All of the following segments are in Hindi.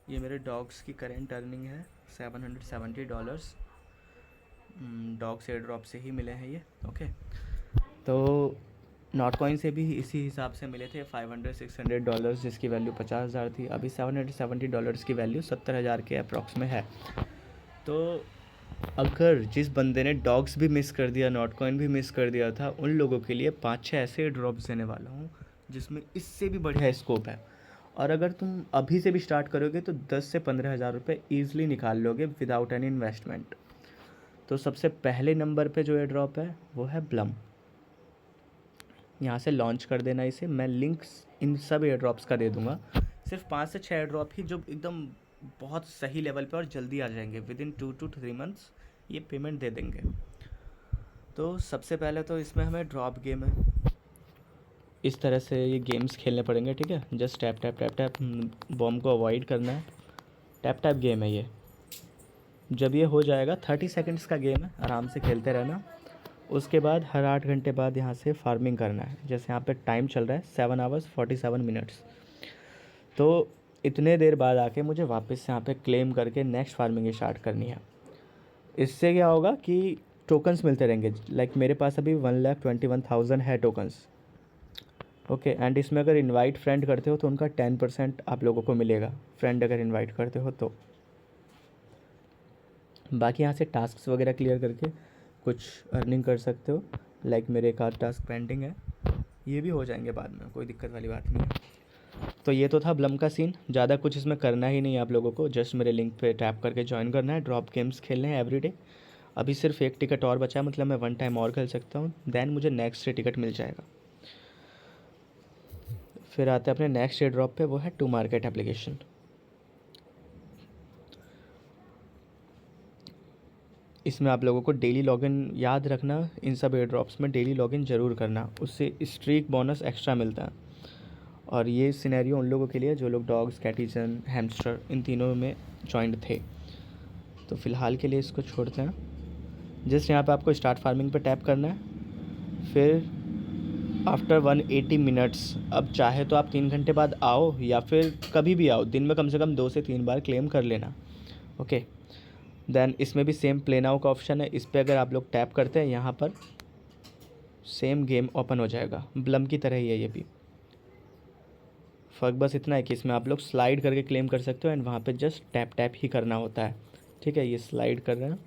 ये मेरे डॉग्स की करेंट अर्निंग है $770। डॉग्स एयर ड्रॉप से ही मिले हैं ये। ओके, तो नॉट कॉइन से भी इसी हिसाब से मिले थे $500-600, जिसकी वैल्यू 50,000 थी। अभी $770 की वैल्यू 70,000 के अप्रॉक्स में है। तो अगर जिस बंदे ने डॉग्स भी मिस कर दिया, नॉट कॉइन भी मिस कर दिया था, उन लोगों के लिए 5-6 ऐसे ड्रॉप्स देने वाला हूँ जिसमें इससे भी बढ़िया स्कोप है। और अगर तुम अभी से भी स्टार्ट करोगे तो 10 से 15,000 रुपये ईजिली निकाल लोगे विदाउट एनी इन्वेस्टमेंट। तो सबसे पहले नंबर पे जो एयर ड्रॉप है वो है ब्लम। यहाँ से लॉन्च कर देना इसे। मैं लिंक्स इन सब एयर ड्रॉप्स का दे दूँगा। सिर्फ 5 से 6 एयर ड्रॉप ही जो एकदम बहुत सही लेवल पे और जल्दी आ जाएंगे, विद इन 2 to 3 मंथ्स ये पेमेंट दे देंगे। तो सबसे पहले तो इसमें हमें ड्रॉप गेम है, इस तरह से ये गेम्स खेलने पड़ेंगे। ठीक है, just tap tap tap tap, bomb को अवॉइड करना है। टैप टैप गेम है ये। जब ये हो जाएगा, 30 सेकंड्स का गेम है, आराम से खेलते रहना। उसके बाद हर 8 घंटे बाद यहाँ से फार्मिंग करना है। जैसे यहाँ पे टाइम चल रहा है 7 आवर्स 47 मिनट्स। तो इतने देर बाद आके मुझे वापस से यहाँ पे क्लेम करके नेक्स्ट फार्मिंग स्टार्ट करनी है। इससे क्या होगा कि टोकन्स मिलते रहेंगे। लाइक मेरे पास अभी 1,21,000 है टोकन्स। ओके, एंड इसमें अगर इनवाइट फ्रेंड करते हो तो उनका 10% आप लोगों को मिलेगा, फ्रेंड अगर इनवाइट करते हो तो। बाकी यहाँ से टास्क्स वगैरह क्लियर करके कुछ अर्निंग कर सकते हो। लाइक मेरे एक आध टास्क पेंडिंग है, ये भी हो जाएंगे बाद में, कोई दिक्कत वाली बात नहीं है। तो ये तो था ब्लम का सीन। ज़्यादा कुछ इसमें करना ही नहीं है आप लोगों को, जस्ट मेरे लिंक पे टैप करके ज्वाइन करना है। ड्रॉप गेम्स खेलने हैं एवरीडे। अभी सिर्फ एक टिकट और बचा है, मतलब मैं 1 टाइम और खेल सकता हूँ, देन मुझे नेक्स्ट डे टिकट मिल जाएगा। फिर आते हैं अपने नेक्स्ट एयर ड्रॉप पे, वो है टू मार्केट एप्लीकेशन। इसमें आप लोगों को डेली लॉगिन याद रखना, इन सब एयर ड्रॉप्स में डेली लॉगिन ज़रूर करना, उससे स्ट्रीक बोनस एक्स्ट्रा मिलता है। और ये सिनेरियो उन लोगों के लिए जो लोग डॉग्स, कैटिजन, हैमस्टर इन तीनों में जॉइंट थे। तो फ़िलहाल के लिए इसको छोड़ते हैं। जस्ट यहाँ पे आपको स्टार्ट फार्मिंग पे टैप करना है। फिर आफ्टर 180 मिनट्स, अब चाहे तो आप 3 घंटे बाद आओ या फिर कभी भी आओ, दिन में कम से कम 2 से 3 बार क्लेम कर लेना। ओके, देन इसमें भी सेम प्ले नाउ का ऑप्शन है, इस पर अगर आप लोग टैप करते हैं यहाँ पर सेम गेम ओपन हो जाएगा। ब्लम की तरह ही है ये भी। फ़र्क बस इतना है कि इसमें आप लोग स्लाइड करके क्लेम कर सकते हो एंड वहाँ पे जस्ट टैप टैप ही करना होता है। ठीक है, ये स्लाइड कर रहे हैं,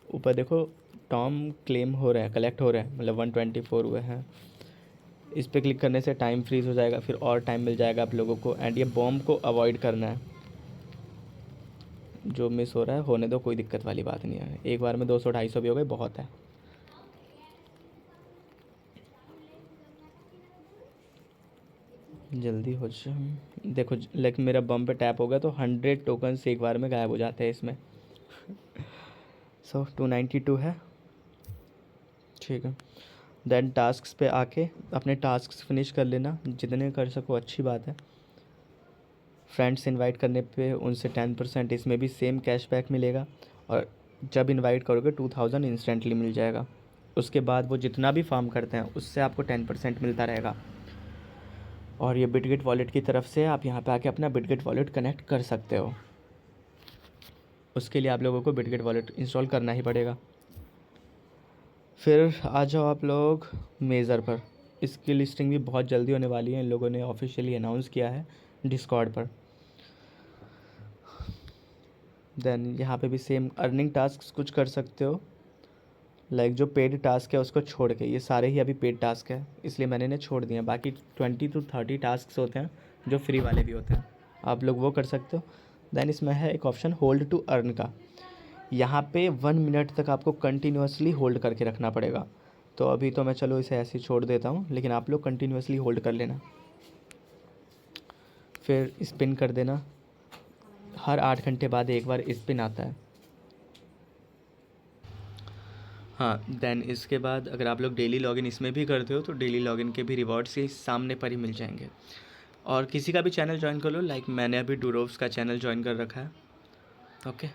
ऊपर देखो टॉम क्लेम हो रहे हैं, कलेक्ट हो रहे हैं, मतलब 124 हुए हैं। इस पर क्लिक करने से टाइम फ्रीज़ हो जाएगा, फिर और टाइम मिल जाएगा आप लोगों को। एंड ये बॉम्ब को अवॉइड करना है, जो मिस हो रहा है होने दो, कोई दिक्कत वाली बात नहीं है। एक बार में 200-250 भी हो गए, बहुत है। जल्दी हो जाए। देखो लाइक मेरा बम पे टैप हो गया तो 100 टोकन से एक बार में गायब हो जाते हैं इसमें। सो 292 है। ठीक है, देन टास्क्स पे आके अपने टास्क्स फिनिश कर लेना, जितने कर सको अच्छी बात है। फ्रेंड्स इनवाइट करने पे उनसे 10%, इसमें भी सेम कैशबैक मिलेगा। और जब इनवाइट करोगे 2000 इंस्टेंटली मिल जाएगा। उसके बाद वो जितना भी फार्म करते हैं उससे आपको 10% मिलता रहेगा। और ये बिटगेट वॉलेट की तरफ से आप यहाँ पे आके अपना बिटगेट वॉलेट कनेक्ट कर सकते हो। उसके लिए आप लोगों को बिटगेट वॉलेट इंस्टॉल करना ही पड़ेगा। फिर आ जाओ आप लोग मेज़र पर। इसकी लिस्टिंग भी बहुत जल्दी होने वाली है, इन लोगों ने ऑफिशियली अनाउंस किया है डिस्कॉर्ड पर। देन यहाँ पे भी सेम अर्निंग टास्क कुछ कर सकते हो। लाइक जो पेड टास्क है उसको छोड़ के, ये सारे ही अभी पेड टास्क है इसलिए मैंने इन्हें छोड़ दिया। बाकी 20 to 30 टास्क होते हैं जो फ्री वाले भी होते हैं, आप लोग वो कर सकते हो। देन इसमें है एक ऑप्शन होल्ड टू अर्न का। यहाँ पे 1 मिनट तक आपको कंटिन्यूसली होल्ड करके रखना पड़ेगा। तो अभी तो मैं चलो इसे ऐसे ही छोड़ देता हूँ, लेकिन आप लोग कंटिन्यूसली होल्ड कर लेना। फिर स्पिन कर देना, हर 8 घंटे बाद एक बार स्पिन आता है। हाँ, देन इसके बाद अगर आप लोग डेली लॉगिन इसमें भी करते हो तो डेली लॉगिन के भी रिवॉर्ड्स ही सामने पर ही मिल जाएंगे। और किसी का भी चैनल ज्वाइन कर लो, लाइक मैंने अभी डूरोव्स का चैनल ज्वाइन कर रखा है। ओके,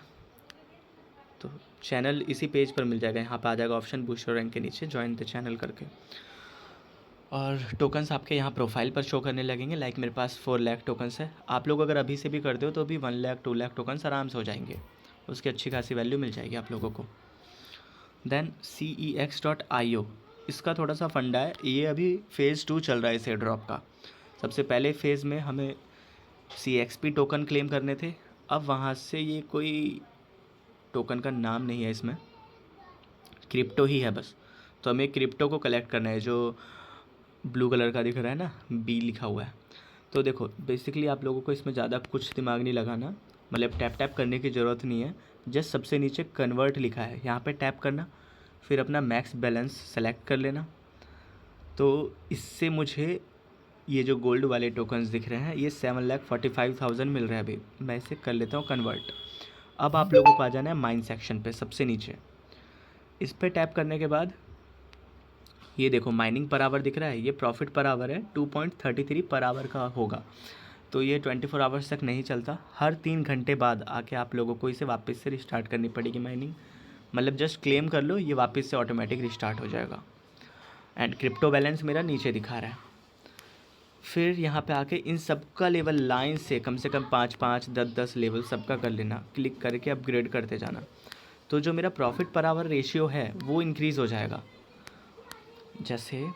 तो चैनल इसी पेज पर मिल जाएगा, यहाँ पर आ जाएगा ऑप्शन बूस्टर रैंक के नीचे ज्वाइन द चैनल करके। और टोकन्स आपके यहाँ प्रोफाइल पर शो करने लगेंगे। लाइक मेरे पास 4 लाख टोकन्स है। आप लोग अगर अभी से भी कर दो तो भी 1 लाख 2 लाख टोकन्स आराम से हो जाएंगे, उसकी अच्छी खासी वैल्यू मिल जाएगी आप लोगों को। देन CEX.IO, इसका थोड़ा सा फंडा है, ये अभी फ़ेज़ 2 चल रहा है इस एयर ड्रॉप का। सबसे पहले फ़ेज़ में हमें CXP टोकन क्लेम करने थे। अब वहाँ से ये कोई टोकन का नाम नहीं है, इसमें क्रिप्टो ही है बस। तो हमें क्रिप्टो को कलेक्ट करना है, जो ब्लू कलर का दिख रहा है ना, B लिखा हुआ है। तो देखो बेसिकली आप लोगों को इसमें ज़्यादा कुछ दिमाग नहीं लगाना, मतलब टैप टैप करने की ज़रूरत नहीं है। जस्ट सबसे नीचे कन्वर्ट लिखा है, यहाँ पे टैप करना, फिर अपना मैक्स बैलेंस सेलेक्ट कर लेना। तो इससे मुझे ये जो गोल्ड वाले टोकन्स दिख रहे हैं, ये 7,45,000 मिल रहा है अभी। मैं इसे कर लेता हूँ कन्वर्ट। अब आप लोगों को आ जाना है माइन सेक्शन पे सबसे नीचे। इस पर टैप करने के बाद ये देखो माइनिंग पर आवर दिख रहा है, ये प्रॉफिट पर आवर है, 2.33 पर आवर का होगा। तो ये 24 आवर्स तक नहीं चलता, हर 3 घंटे बाद आके आप लोगों को इसे वापस से रिस्टार्ट करनी पड़ेगी माइनिंग। मतलब जस्ट क्लेम कर लो, ये वापस से ऑटोमेटिक रिस्टार्ट हो जाएगा। एंड क्रिप्टो बैलेंस मेरा नीचे दिखा रहा है। फिर यहाँ पे आके इन सब का लेवल लाइन से कम 5-5, 10-10 लेवल सबका कर लेना, क्लिक करके अपग्रेड करते जाना। तो जो मेरा प्रॉफिट पर आवर रेशियो है वो इंक्रीज़ हो जाएगा। जैसे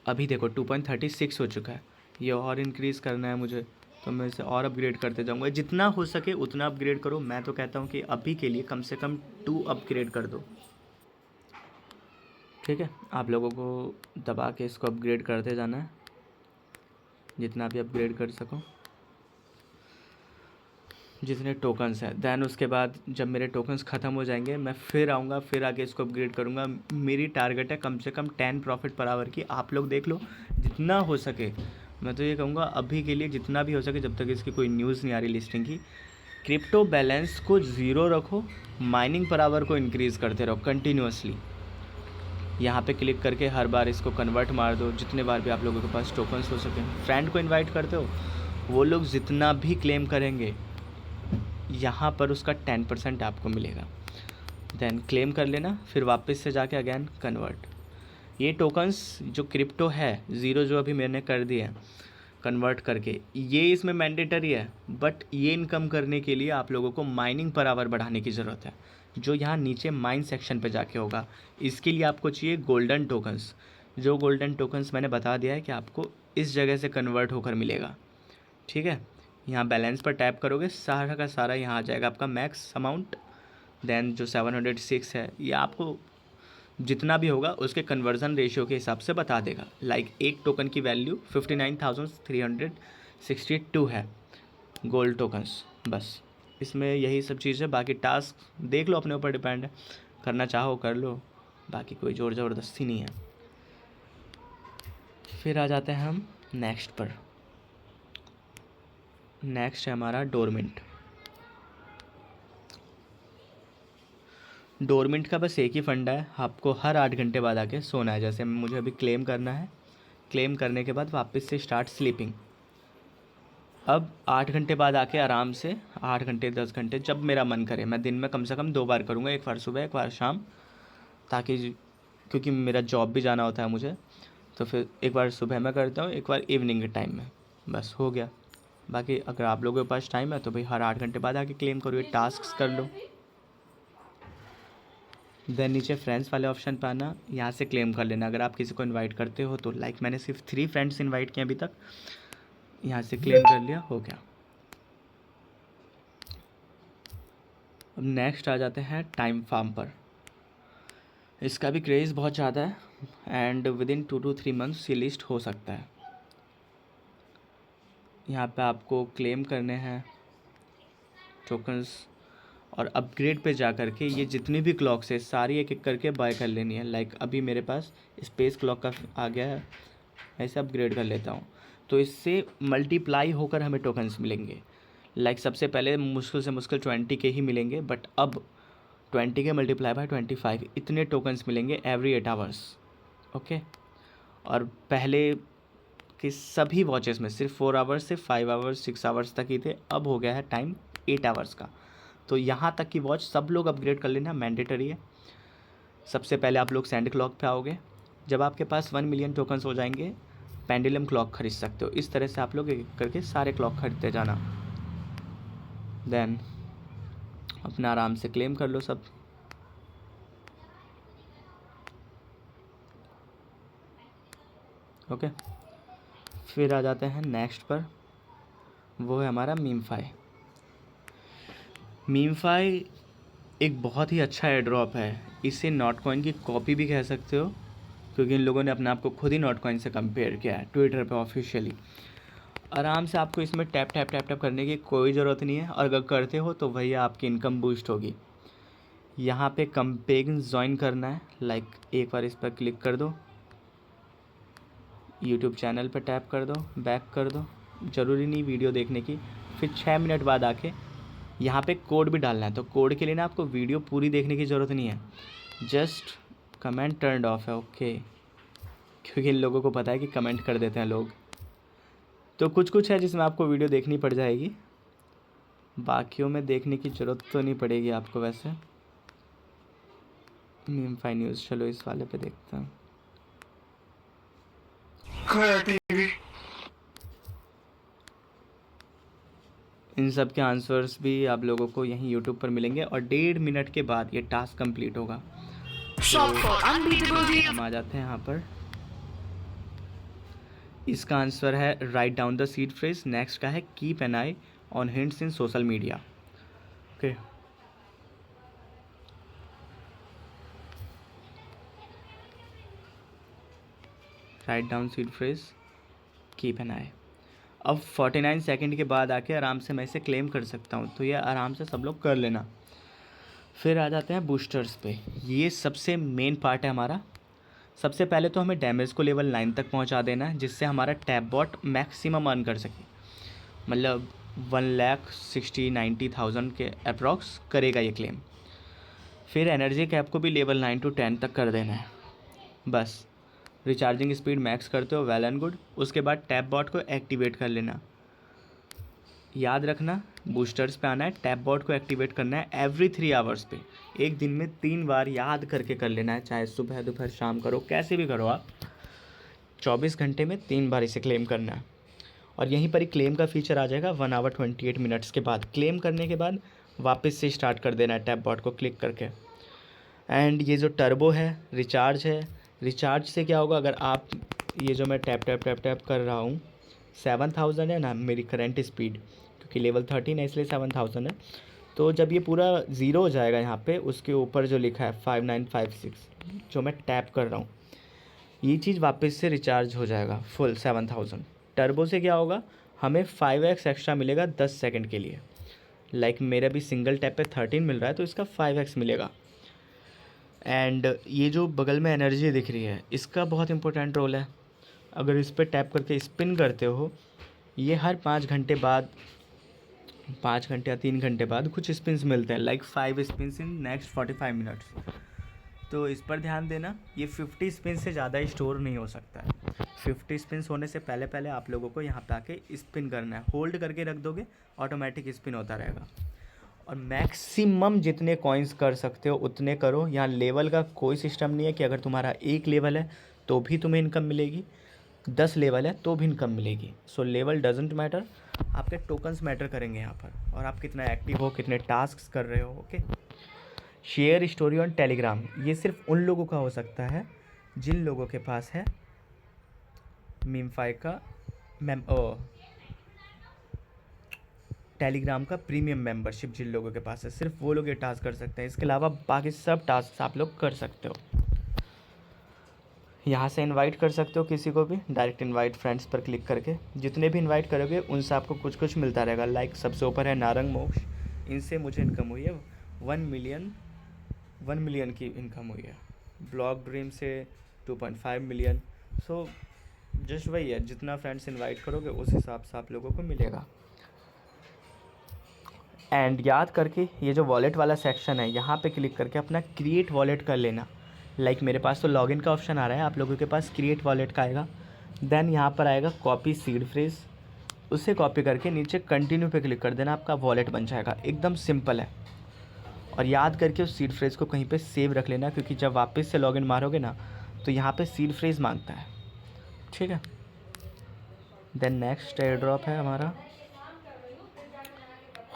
अभी देखो 2.36 हो चुका है, ये और इंक्रीज़ करना है मुझे, तो मैं इसे और अपग्रेड करते जाऊँगा। जितना हो सके उतना अपग्रेड करो। मैं तो कहता हूँ कि अभी के लिए कम से कम 2 अपग्रेड कर दो, ठीक है। आप लोगों को दबा के इसको अपग्रेड करते जाना है, जितना भी अपग्रेड कर सको, जितने टोकन्स हैं। दैन उसके बाद जब मेरे टोकन्स ख़त्म हो जाएंगे मैं फिर आऊँगा, फिर आगे इसको अपग्रेड करूँगा। मेरी टारगेट है कम से कम 10 प्रॉफिट पर आवर की। आप लोग देख लो जितना हो सके। मैं तो ये कहूँगा अभी के लिए जितना भी हो सके, जब तक इसकी कोई न्यूज़ नहीं आ रही लिस्टिंग की, क्रिप्टो बैलेंस को ज़ीरो रखो, माइनिंग पर आवर को इंक्रीज़ करते रहो कंटिन्यूसली। यहाँ पे क्लिक करके हर बार इसको कन्वर्ट मार दो, जितने बार भी आप लोगों के पास टोकन्स हो सके। फ्रेंड को इनवाइट करते हो, वो लोग जितना भी क्लेम करेंगे यहाँ पर उसका 10% आपको मिलेगा। देन क्लेम कर लेना, फिर वापस से जाके अगेन कन्वर्ट। ये टोकन्स जो क्रिप्टो है ज़ीरो, जो अभी मैंने कर दिया कन्वर्ट करके, ये इसमें मैंडेटरी है। बट ये इनकम करने के लिए आप लोगों को माइनिंग पर आवर बढ़ाने की ज़रूरत है, जो यहाँ नीचे माइन सेक्शन पे जाके होगा। इसके लिए आपको चाहिए गोल्डन टोकन्स। जो गोल्डन टोकन्स मैंने बता दिया है कि आपको इस जगह से कन्वर्ट होकर मिलेगा, ठीक है। यहाँ बैलेंस पर टैप करोगे, सारा का सारा यहाँ आ जाएगा आपका मैक्स अमाउंट। देन जो 706 है, ये आपको जितना भी होगा उसके कन्वर्जन रेशियो के हिसाब से बता देगा। लाइक एक टोकन की वैल्यू 59,362 है गोल्ड टोकन्स। बस इसमें यही सब चीज़ है। बाकी टास्क देख लो, अपने ऊपर डिपेंड है, करना चाहो कर लो, बाकी कोई ज़ोर ज़बरदस्ती नहीं है। फिर आ जाते हैं हम नेक्स्ट पर। नेक्स्ट है हमारा डोरमेंट। डोरमेंट का बस एक ही फंडा है, आपको हर 8 घंटे बाद आके सोना है। जैसे मुझे अभी क्लेम करना है, क्लेम करने के बाद वापस से स्टार्ट स्लीपिंग। अब 8 घंटे बाद आके आराम से 8 घंटे 10 घंटे जब मेरा मन करे, मैं दिन में कम से कम 2 बार करूँगा, एक बार सुबह एक बार शाम, ताकि क्योंकि मेरा जॉब भी जाना होता है मुझे, तो फिर एक बार सुबह में करता हूँ, एक बार इवनिंग के टाइम में, बस हो गया। बाकी अगर आप लोगों के पास टाइम है तो भाई हर 8 घंटे बाद आके क्लेम करो, ये टास्क कर लो। देन नीचे फ्रेंड्स वाले ऑप्शन पर आना, यहाँ से क्लेम कर लेना। अगर आप किसी को इनवाइट करते हो तो, लाइक मैंने सिर्फ 3 फ्रेंड्स इनवाइट किए अभी तक, यहाँ से क्लेम कर लिया, हो गया। अब नेक्स्ट आ जाते हैं टाइम फार्म पर। इसका भी क्रेज़ बहुत ज़्यादा है and with in 2 to 3 months ये लिस्ट हो सकता है। यहाँ पे आपको क्लेम करने हैं टोकन्स, और अपग्रेड पे जा कर के ये जितनी भी क्लॉक्स है सारी एक एक करके बाय कर लेनी है। लाइक अभी मेरे पास स्पेस क्लॉक का आ गया है, ऐसे अपग्रेड कर लेता हूँ, तो इससे मल्टीप्लाई होकर हमें टोकन्स मिलेंगे। लाइक सबसे पहले मुश्किल से मुश्किल 20 के ही मिलेंगे, बट अब 20 के मल्टीप्लाई बाय 25 इतने टोकन्स मिलेंगे एवरी 8 आवर्स, ओके। और पहले के सभी वॉचेस में सिर्फ 4 आवर्स से 5 आवर्स 6 आवर्स तक ही थे, अब हो गया है टाइम 8 आवर्स का। तो यहाँ तक की वॉच सब लोग अपग्रेड कर लेना, मैंडेटरी है। सबसे पहले आप लोग सैंड क्लॉक पे आओगे, जब आपके पास 1 मिलियन टोकन्स हो जाएंगे, पेंडुलम क्लॉक खरीद सकते हो। इस तरह से आप लोग एक करके सारे क्लॉक खरीदते जाना, देन अपना आराम से क्लेम कर लो सब। ओके, फिर आ जाते हैं नेक्स्ट पर, वो है हमारा मीमफाई। मीमफाई एक बहुत ही अच्छा एयर ड्रॉप है। इसे नॉट कॉइन की कॉपी भी कह सकते हो, क्योंकि इन लोगों ने अपने आप को खुद ही नॉट कॉइन से कंपेयर किया है ट्विटर पे ऑफिशियली। आराम से आपको इसमें टैप टैप टैप टैप करने की कोई ज़रूरत नहीं है, और अगर करते हो तो भैया आपकी इनकम बूस्ट होगी। यहाँ पे कंपेन ज्वाइन करना है, लाइक एक बार इस पर क्लिक कर दो, यूट्यूब चैनल पर टैप कर दो, बैक कर दो, ज़रूरी नहीं वीडियो देखने की। फिर 6 मिनट बाद आके यहाँ पे कोड भी डालना है। तो कोड के लिए ना आपको वीडियो पूरी देखने की ज़रूरत नहीं है, जस्ट कमेंट टर्न ऑफ है, ओके, क्योंकि इन लोगों को पता है कि कमेंट कर देते हैं लोग। तो कुछ कुछ है जिसमें आपको वीडियो देखनी पड़ जाएगी, बाकियों में देखने की ज़रूरत तो नहीं पड़ेगी आपको। वैसे मीमफाई न्यूज़, चलो इस वाले पे देखते हैं। इन सब के आंसर्स भी आप लोगों को यहीं यूट्यूब पर मिलेंगे, और 1.5 मिनट के बाद ये टास्क कंप्लीट होगा। तो हम आ जाते हैं यहाँ पर। इसका आंसर है write down the seed phrase. Next का है keep an eye on hints in social media. Okay, write down seed phrase, keep an eye. अब 49 सेकंड के बाद आके आराम से मैं इसे क्लेम कर सकता हूँ, तो ये आराम से सब लोग कर लेना। फिर आ जाते हैं बूस्टर्स पे। ये सबसे मेन पार्ट है हमारा। सबसे पहले तो हमें डैमेज को लेवल 9 तक पहुंचा देना है, जिससे हमारा टैप बॉट मैक्सिमम अर्न कर सके, मतलब 1,60,90,000 के अप्रॉक्स करेगा ये क्लेम। फिर एनर्जी कैप को भी लेवल 9 to 10 तक कर देना है बस। रिचार्जिंग स्पीड मैक्स करते हो, वेल एंड गुड। उसके बाद टैप बॉट को एक्टिवेट कर लेना। याद रखना, बूस्टर्स पे आना है, टैप बॉट को एक्टिवेट करना है एवरी 3 आवर्स पे। एक दिन में 3 बार याद करके कर लेना है, चाहे सुबह दोपहर शाम करो, कैसे भी करो आप। 24 घंटे में 3 बार इसे क्लेम करना है। और यहीं पर ही क्लेम का फीचर आ जाएगा 1 आवर 28 मिनट्स के बाद। क्लेम करने के बाद वापस से स्टार्ट कर देना है टैप बॉट को क्लिक करके। एंड ये जो टर्बो है, रिचार्ज है, रिचार्ज से क्या होगा, अगर आप ये जो मैं टैप टैप टैप टैप कर रहा हूँ, 7000 है ना मेरी करंट स्पीड, क्योंकि लेवल 13 है इसलिए 7000 है। तो जब ये पूरा ज़ीरो हो जाएगा यहाँ पे, उसके ऊपर जो लिखा है 5956 जो मैं टैप कर रहा हूँ, ये चीज़ वापस से रिचार्ज हो जाएगा फुल 7000। टर्बो से क्या होगा, हमें 5x एक्स्ट्रा मिलेगा 10 सेकंड के लिए। लाइक मेरा भी सिंगल टैप पे 13 मिल रहा है, तो इसका 5x मिलेगा। एंड ये जो बगल में एनर्जी दिख रही है, इसका बहुत इंपॉर्टेंट रोल है। अगर इस पर टैप करके स्पिन करते हो, ये हर 5 घंटे बाद, 5 घंटे या 3 घंटे बाद कुछ स्पिन्स मिलते हैं, like 5 spins in next 45 minutes. तो इस पर ध्यान देना, ये 50 स्पिन से ज़्यादा स्टोर नहीं हो सकता है। 50 स्पिन्स होने से पहले पहले आप लोगों को यहाँ पे आके स्पिन करना है। होल्ड करके रख दोगे, ऑटोमेटिक स्पिन होता रहेगा। और मैक्सिमम जितने कॉइन्स कर सकते हो उतने करो। यहाँ लेवल का कोई सिस्टम नहीं है कि अगर तुम्हारा 1 लेवल है तो भी तुम्हें इनकम मिलेगी, 10 लेवल है तो भी इनकम मिलेगी। सो लेवल डजेंट मैटर, आपके टोकन्स मैटर करेंगे यहाँ पर, और आप कितना एक्टिव हो, कितने टास्क कर रहे हो। Okay, share story on Telegram, ये सिर्फ उन लोगों का हो सकता है जिन लोगों के पास है मीमफाई का टेलीग्राम का प्रीमियम मेंबरशिप। जिन लोगों के पास है सिर्फ वो लोग ये टास्क कर सकते हैं, इसके अलावा बाकी सब टास्क आप लोग कर सकते हो। यहाँ से इनवाइट कर सकते हो किसी को भी, डायरेक्ट इनवाइट फ्रेंड्स पर क्लिक करके। जितने भी इनवाइट करोगे उनसे आपको कुछ कुछ मिलता रहेगा। लाइक सबसे ऊपर है नारंग मोक्ष, इनसे मुझे इनकम हुई है 1 मिलियन की इनकम हुई है। ब्लॉक ड्रीम से 2.5 मिलियन। सो जस्ट वही है, जितना फ्रेंड्स इनवाइट करोगे उस हिसाब से आप लोगों को मिलेगा। एंड याद करके ये जो वॉलेट वाला सेक्शन है, यहाँ पे क्लिक करके अपना क्रिएट वॉलेट कर लेना। लाइक मेरे पास तो लॉगिन का ऑप्शन आ रहा है, आप लोगों के पास क्रिएट वॉलेट का आएगा। देन यहाँ पर आएगा कॉपी सीड फ्रेज, उसे कॉपी करके नीचे कंटिन्यू पे क्लिक कर देना, आपका वॉलेट बन जाएगा। एकदम सिंपल है। और याद करके उस सीड फ्रेज को कहीं पे सेव रख लेना, क्योंकि जब वापस से लॉगिन मारोगे ना तो यहाँ पे सीड फ्रेज मांगता है, ठीक है। देन नेक्स्ट एयर ड्रॉप है हमारा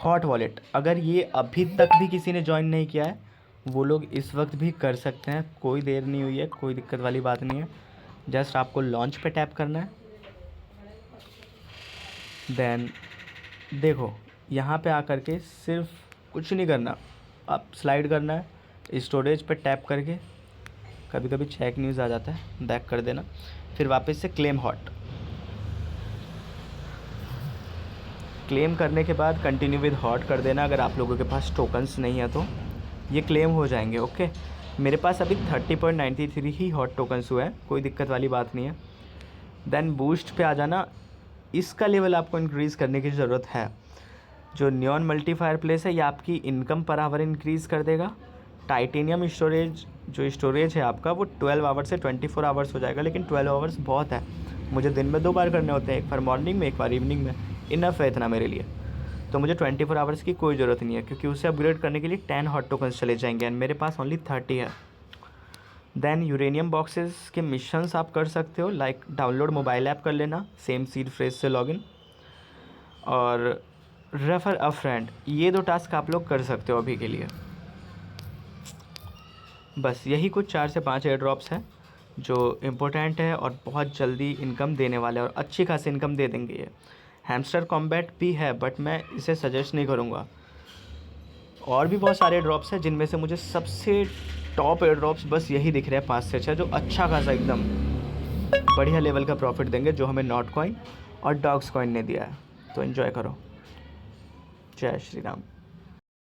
हॉट वॉलेट। अगर ये अभी तक भी किसी ने ज्वाइन नहीं किया है, वो लोग इस वक्त भी कर सकते हैं, कोई देर नहीं हुई है, कोई दिक्कत वाली बात नहीं है। जस्ट आपको लॉन्च पे टैप करना है। देन देखो यहाँ पे आकर के सिर्फ कुछ नहीं करना, आप स्लाइड करना है स्टोरेज पे टैप करके। कभी कभी चेक न्यूज़ आ जाता है, बैक कर देना, फिर वापस से क्लेम हॉट। क्लेम करने के बाद कंटिन्यू विद हॉट कर देना। अगर आप लोगों के पास टोकन्स नहीं है तो ये क्लेम हो जाएंगे, ओके। मेरे पास अभी 30.93 ही हॉट टोकन्स हुए हैं, कोई दिक्कत वाली बात नहीं है। देन बूस्ट पे आ जाना। इसका लेवल आपको इंक्रीज़ करने की ज़रूरत है। जो नियॉन मल्टीफायर प्लेस है ये आपकी इनकम पर आवर इंक्रीज़ कर देगा। टाइटेनियम स्टोरेज, जो स्टोरेज है आपका वो 12 आवर्स से 24 आवर्स हो जाएगा, लेकिन 12 आवर्स बहुत है, मुझे दिन में 2 बार करने होते हैं, एक बार मॉर्निंग में एक बार इवनिंग में। इनफ है इतना मेरे लिए, तो मुझे 24 आवर्स की कोई ज़रूरत नहीं है, क्योंकि उसे अपग्रेड करने के लिए 10 हॉट टोकन्स चले जाएंगे एंड मेरे पास ओनली 30 है। देन यूरेनियम बॉक्सेस के मिशंस आप कर सकते हो, लाइक डाउनलोड मोबाइल ऐप कर लेना, सेम सीड फ्रेज से लॉगिन, और रेफर अ फ्रेंड। ये 2 टास्क आप लोग कर सकते हो अभी के लिए। बस यही कुछ 4 से 5 एयर ड्रॉप्स हैं जो इम्पोर्टेंट है और बहुत जल्दी इनकम देने वाले हैं, और अच्छी खासी इनकम दे देंगे ये। हैमस्टर कॉम्बैट भी है, बट मैं इसे सजेस्ट नहीं करूँगा। और भी बहुत सारे ड्रॉप्स हैं, जिनमें से मुझे सबसे टॉप एयर ड्रॉप्स बस यही दिख रहे हैं 5 से 6, जो अच्छा खासा एकदम बढ़िया लेवल का प्रॉफिट देंगे, जो हमें नॉट कॉइन और डॉग्स कॉइन ने दिया है। तो एंजॉय करो। जय श्री राम।